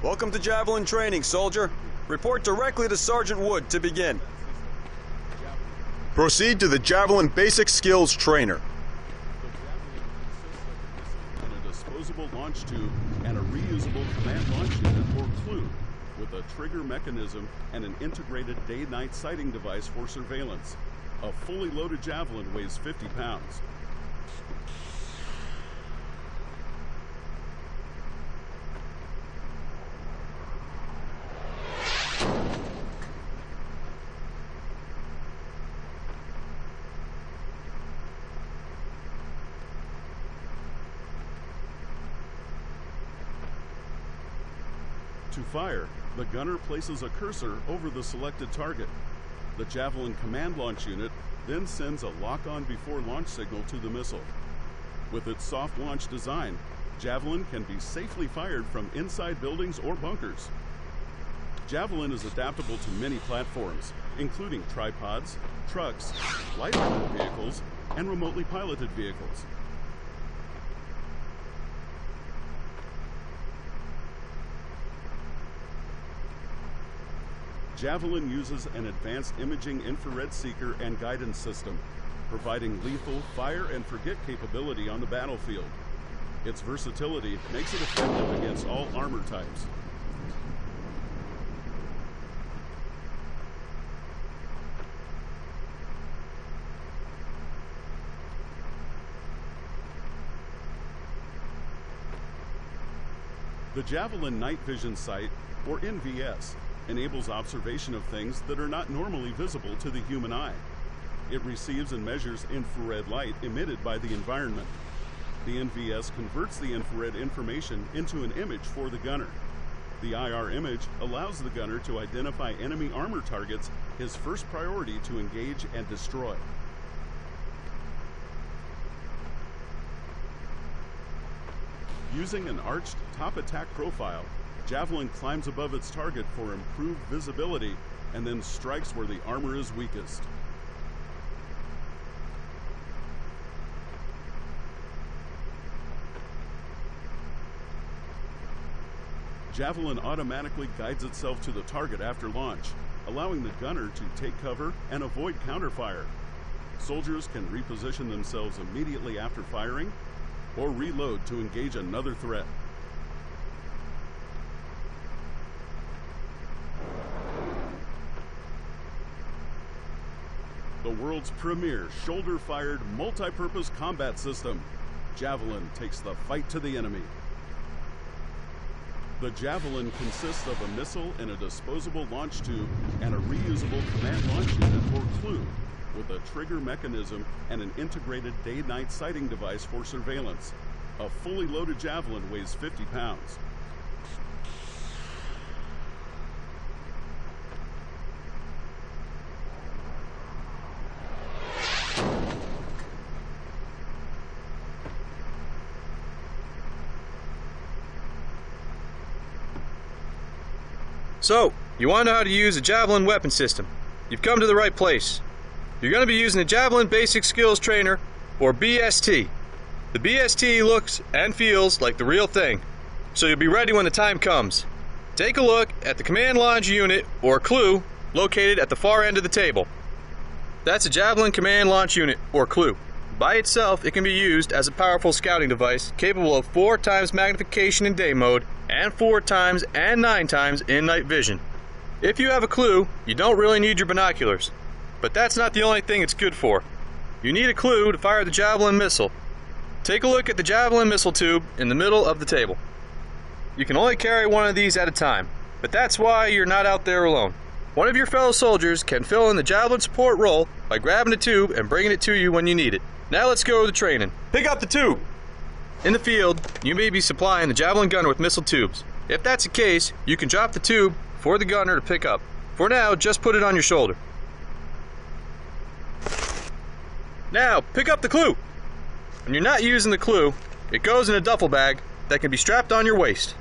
Welcome to Javelin training, soldier. Report directly to Sergeant Wood to begin. Proceed to the Javelin Basic Skills Trainer. A disposable launch tube and a reusable command launch unit or CLU with a trigger mechanism and an integrated day-night sighting device for surveillance. A fully loaded Javelin weighs 50 pounds. To fire, the gunner places a cursor over the selected target. The Javelin command launch unit then sends a lock-on before launch signal to the missile. With its soft launch design, Javelin can be safely fired from inside buildings or bunkers. Javelin is adaptable to many platforms, including tripods, trucks, light armored vehicles, and remotely piloted vehicles. Javelin uses an advanced imaging infrared seeker and guidance system, providing lethal fire-and-forget capability on the battlefield. Its versatility makes it effective against all armor types. The Javelin Night Vision Sight, or NVS, enables observation of things that are not normally visible to the human eye. It receives and measures infrared light emitted by the environment. The NVS converts the infrared information into an image for the gunner. The IR image allows the gunner to identify enemy armor targets, his first priority to engage and destroy. Using an arched top attack profile, Javelin climbs above its target for improved visibility and then strikes where the armor is weakest. Javelin automatically guides itself to the target after launch, allowing the gunner to take cover and avoid counterfire. Soldiers can reposition themselves immediately after firing or reload to engage another threat. The world's premier shoulder-fired multi-purpose combat system, Javelin takes the fight to the enemy. The Javelin consists of a missile in a disposable launch tube and a reusable command launch unit or CLU with a trigger mechanism and an integrated day-night sighting device for surveillance. A fully loaded Javelin weighs 50 pounds. So, you want to know how to use a Javelin weapon system. You've come to the right place. You're going to be using the Javelin Basic Skills Trainer, or BST. The BST looks and feels like the real thing, so you'll be ready when the time comes. Take a look at the command launch unit, or CLU, located at the far end of the table. That's a Javelin command launch unit, or CLU. By itself, it can be used as a powerful scouting device capable of 4 times magnification in day mode and 4 times and 9 times in night vision. If you have a CLU, you don't really need your binoculars. But that's not the only thing it's good for. You need a CLU to fire the Javelin missile. Take a look at the Javelin missile tube in the middle of the table. You can only carry one of these at a time, but that's why you're not out there alone. One of your fellow soldiers can fill in the Javelin support role by grabbing the tube and bringing it to you when you need it. Now let's go to the training. Pick up the tube! In the field, you may be supplying the Javelin gunner with missile tubes. If that's the case, you can drop the tube for the gunner to pick up. For now, just put it on your shoulder. Now, pick up the CLU! When you're not using the CLU, it goes in a duffel bag that can be strapped on your waist.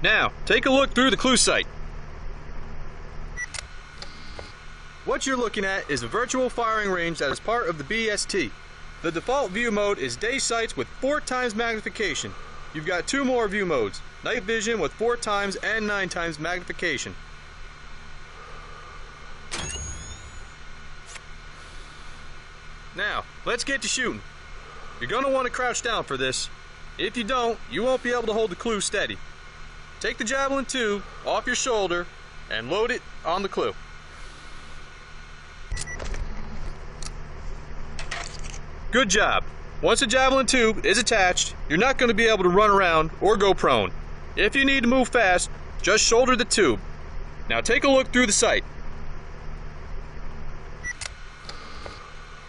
Now, take a look through the clue sight. What you're looking at is a virtual firing range that is part of the BST. The default view mode is day sights with 4 times magnification. You've got 2 more view modes, night vision with 4 times and 9 times magnification. Now, let's get to shooting. You're going to want to crouch down for this. If you don't, you won't be able to hold the clue steady. Take the Javelin 2 off your shoulder and load it on the clue. Good job. Once the Javelin 2 is attached, you're not going to be able to run around or go prone. If you need to move fast, just shoulder the tube. Now take a look through the sight.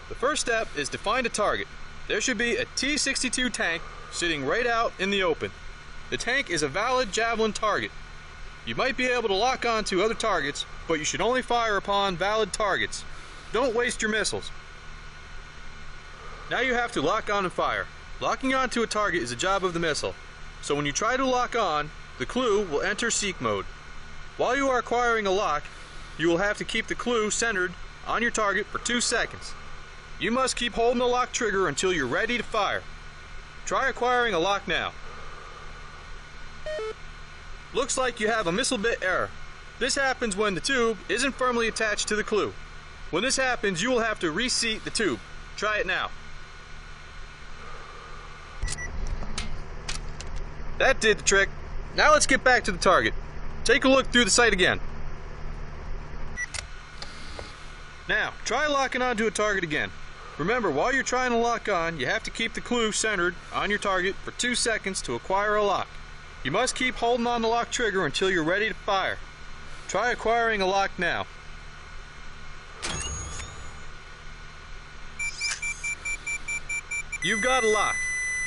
The first step is to find a target. There should be a T-62 tank sitting right out in the open. The tank is a valid Javelin target. You might be able to lock on to other targets, but you should only fire upon valid targets. Don't waste your missiles. Now you have to lock on and fire. Locking on to a target is a job of the missile, so when you try to lock on, the clue will enter seek mode. While you are acquiring a lock, you will have to keep the clue centered on your target for 2 seconds. You must keep holding the lock trigger until you're ready to fire. Try acquiring a lock now. Looks like you have a missile bit error. This happens when the tube isn't firmly attached to the clue. When this happens, you will have to reseat the tube. Try it now. That did the trick. Now let's get back to the target. Take a look through the sight again. Now, try locking onto a target again. Remember, while you're trying to lock on, you have to keep the clue centered on your target for 2 seconds to acquire a lock. You must keep holding on the lock trigger until you're ready to fire. Try acquiring a lock now. You've got a lock.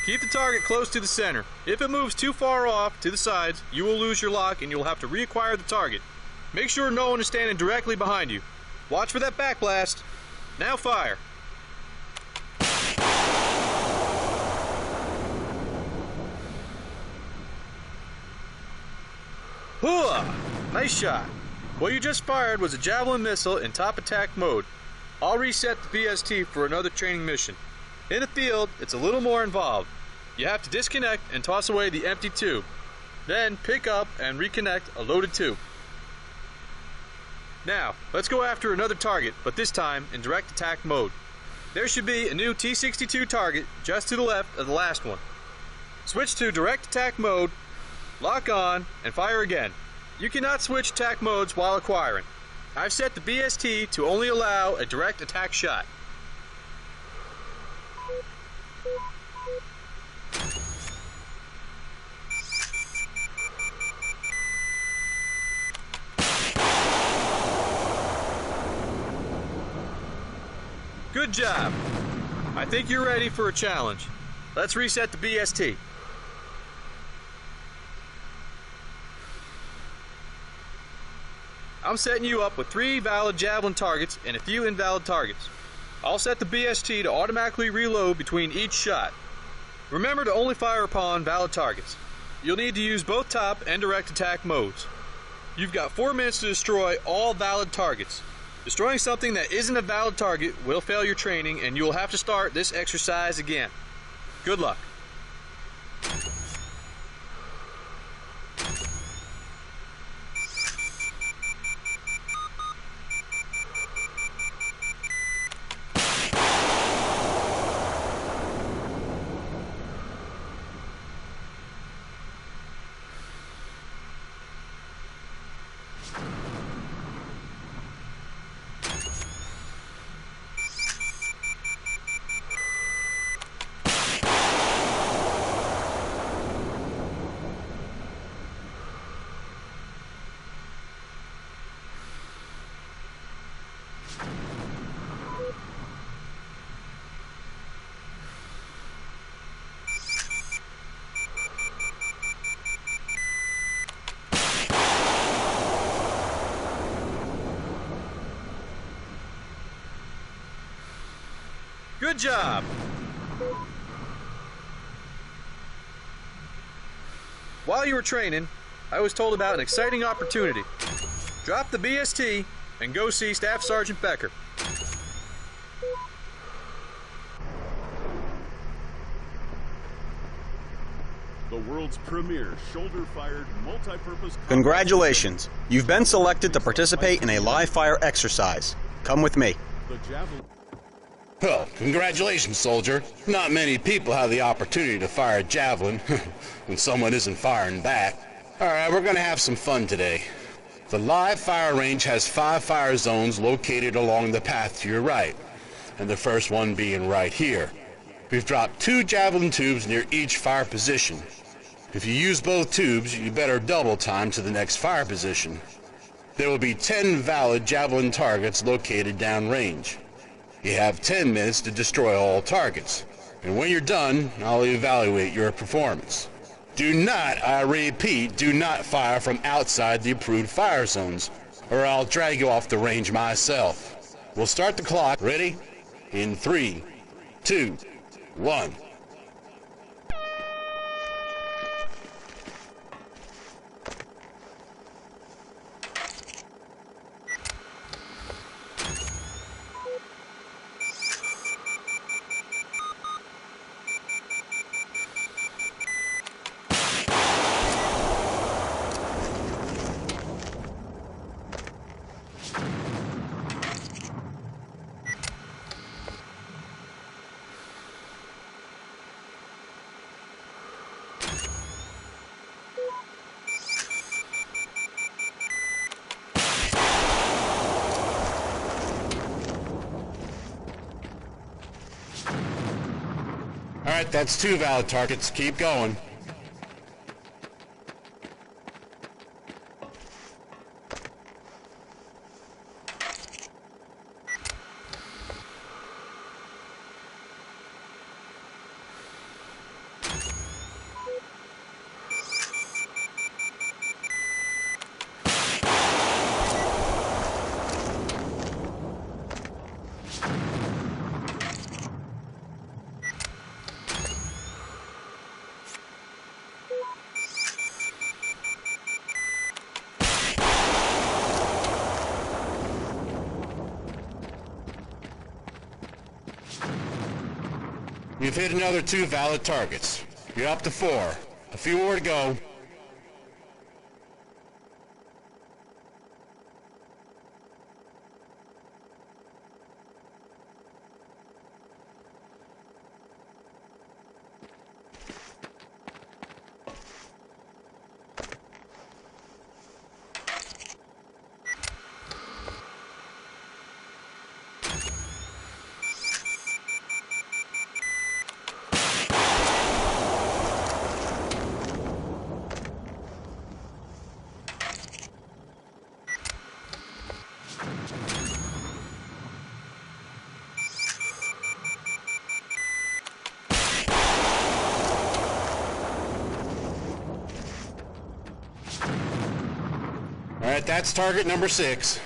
Keep the target close to the center. If it moves too far off to the sides, you will lose your lock and you'll have to reacquire the target. Make sure no one is standing directly behind you. Watch for that backblast. Now fire. Hooah! Nice shot. What you just fired was a Javelin missile in top attack mode. I'll reset the BST for another training mission. In the field, it's a little more involved. You have to disconnect and toss away the empty tube. Then pick up and reconnect a loaded tube. Now, let's go after another target, but this time in direct attack mode. There should be a new T-62 target just to the left of the last one. Switch to direct attack mode, lock on, and fire again. You cannot switch attack modes while acquiring. I've set the BST to only allow a direct attack shot. Good job. I think you're ready for a challenge. Let's reset the BST. I'm setting you up with 3 valid Javelin targets and a few invalid targets. I'll set the BST to automatically reload between each shot. Remember to only fire upon valid targets. You'll need to use both top and direct attack modes. You've got 4 minutes to destroy all valid targets. Destroying something that isn't a valid target will fail your training and you will have to start this exercise again. Good luck. Good job. While you were training, I was told about an exciting opportunity. Drop the BST and go see Staff Sergeant Becker. The world's premier shoulder-fired, multi-purpose... Congratulations. You've been selected to participate in a live fire exercise. Come with me. The Javelin... Well, congratulations, soldier. Not many people have the opportunity to fire a javelin when someone isn't firing back. Alright, we're gonna have some fun today. The live fire range has 5 fire zones located along the path to your right, and the first one being right here. We've dropped 2 javelin tubes near each fire position. If you use both tubes, you better double time to the next fire position. There will be 10 valid javelin targets located downrange. You have 10 minutes to destroy all targets, and when you're done, I'll evaluate your performance. Do not, I repeat, do not fire from outside the approved fire zones, or I'll drag you off the range myself. We'll start the clock. Ready? In 3, 2, 1. Alright, that's 2 valid targets. Keep going. You've hit another 2 valid targets. You're up to 4. A few more to go. Alright, that's target number 6.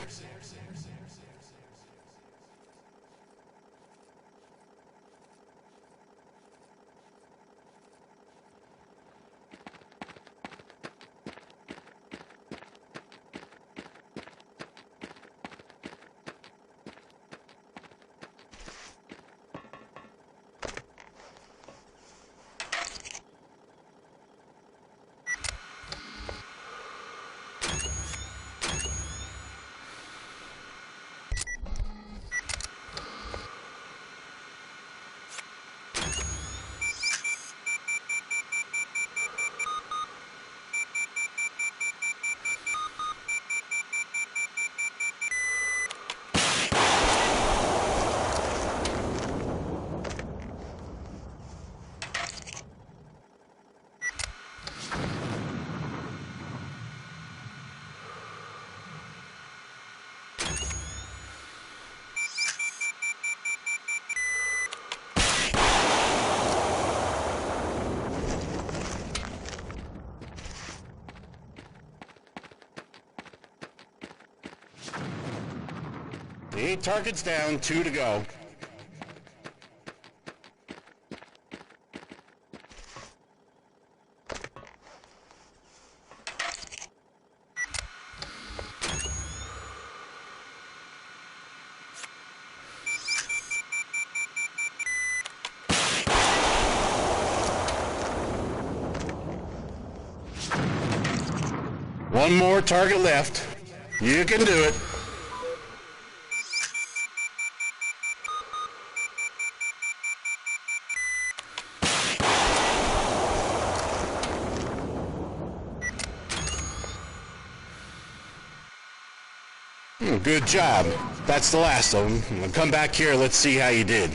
The 8 targets down, 2 to go. One more target left. You can do it. Good job. That's the last of them. Come back here, let's see how you did.